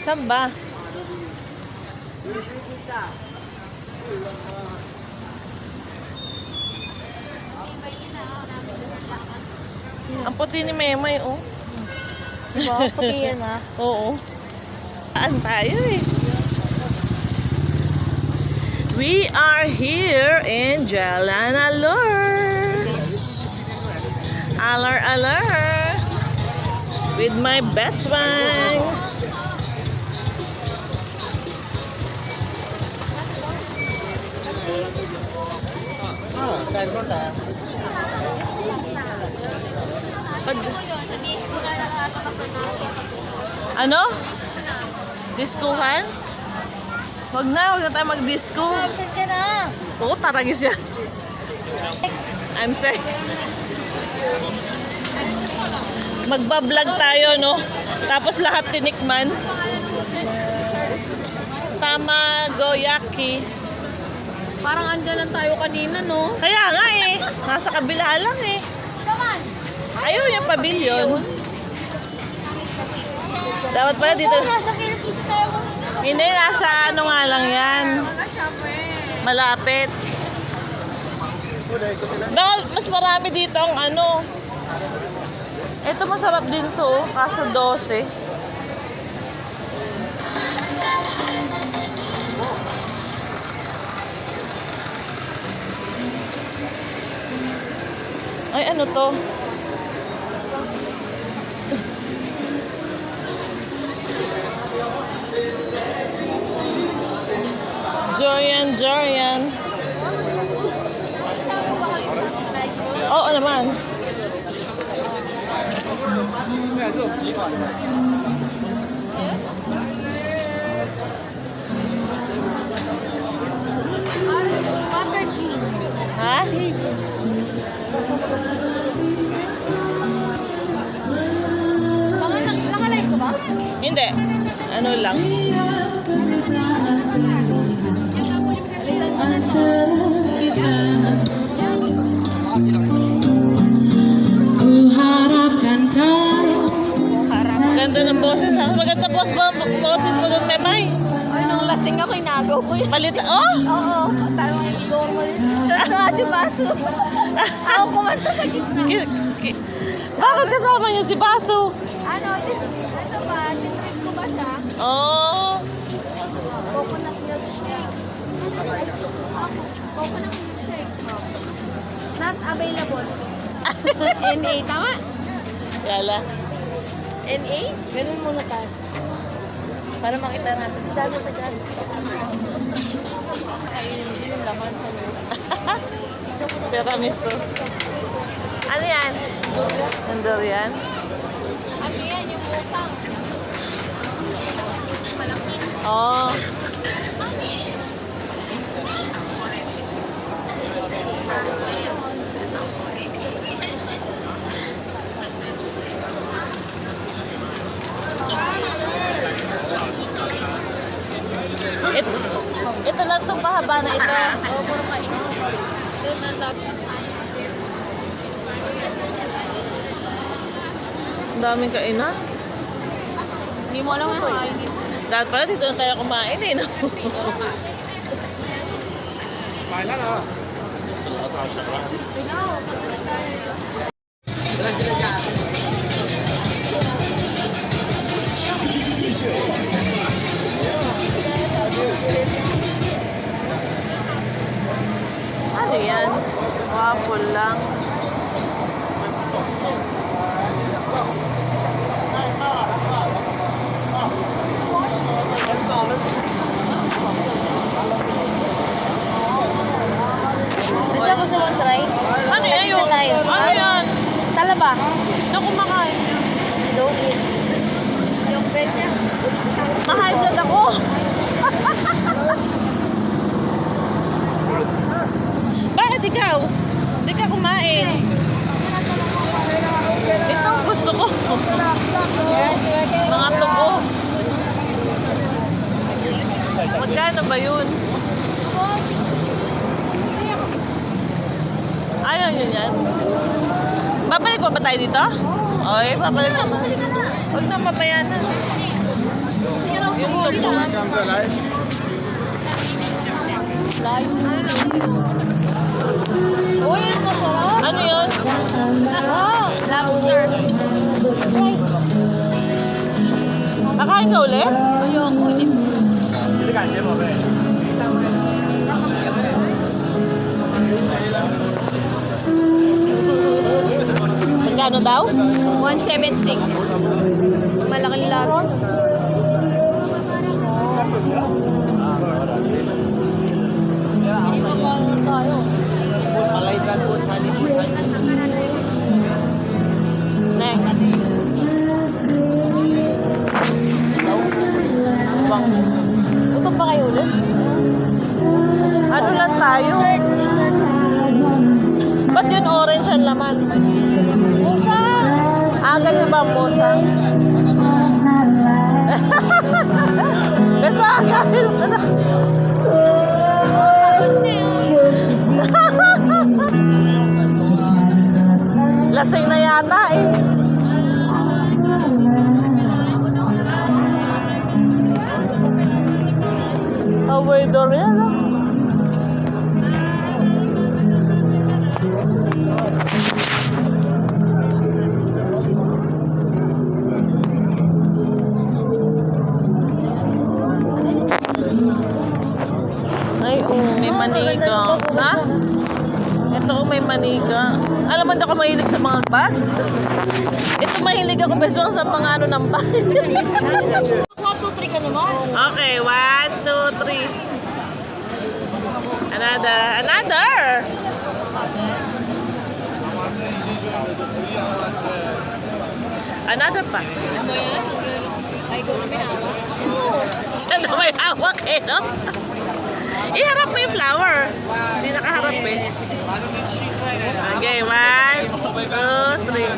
Saan ba? Ang puti ni Memay, oh. Diba? Puti yan, ha? Oo. Saan tayo eh? We are here in Jalan Alor. Alor, alor. With my best friends. Ano? Diskuhan? Wag na tayo mag-disco. Absent ka na. Oo, taragis yan. I'm sick. Magbablog tayo, no? Tapos lahat tinikman. Tamagoyaki. Parang andyan lang tayo kanina, no? Kaya nga eh. Nasa kabila lang eh. Ayun yung pavilion. Dapat pala dito. Nasa Philippines tayo. Hindi, nasa ano nga lang yan. Malapit. Bakit mas marami dito ang ano. Ito masarap din to, kaso 12. Ay, ano to? Jorian. Oo naman. Butter cheese. Ha? Nakalive ko ba? Hindi. Ano lang. Ganda ng boses. Ha? Maganda boses mo doon, Memay. Ay, nung lasing ako, inagaw ko yun. Palit. Oh! Oo, tayo mga normal. Kasi si Baso. Ako kumanta sa gitna. Bakit kasama niyo si Baso? Ano ba? Tinrip ko ba siya? Oh. Coconut milkshake. Coconut milkshake. Not available. NA, tama? Yala. NA? Ganun muna tayo. Para makita natin. Sabi pa dyan. Ayun, hindi yung laman sa loob. Tiramisu. Ano yan? Durian? Ano yan? Yung musang. Oh. Ito lang itong pahaba na ito. Oo, puro mainit. Doon na lahat. Ang daming kainan. Hindi mo alam ano. Dapat pala dito na tayo kumain eh, no? Ano yan? Waffle lang. Gusto mo sa one try? Ano yan yung? Ano yan? Talaba. Ito kumakain. Don't eat. Yung bed niya. Ma-high blood ako. Bakit ikaw? Hindi ka kumain. Ito ang gusto ko. Mga tubo. Magkano ba yun? Ayaw nyo yan. Babalik pa ba tayo dito? Okay, babalik na. Huwag na, mamaya na. Yung tubo. Uy, yun masarap. Ano yun? Lobster. Kakain ka ulit? Ayoko. Magkano daw? 176. Malaking lobster. Hindi pa ba tayo? Next. Gutom pa kayo ulit? Ano lang tayo? Dessert. Ba't yun orange ang laman? Musa! Ganyan ba ang musang? Basta agawin mo na. Pagod na yun. Lasing na yata eh. Abridor yan ah. Ay, may manika. Ha? Ito, may manika. Alam mo, hindi ako mahilig sa mga bag. Ito, mahilig ako beswang sa mga ano ng bag. 1, 2, 3 ka naman. Okay, 1, 2, 3. Another. Another pa. Ano yan? Ay, ko na may hawak. Siya na may hawak eh, no? Iharap mo yung flower. Hindi nakaharap eh. Okay, 1, 2, 3.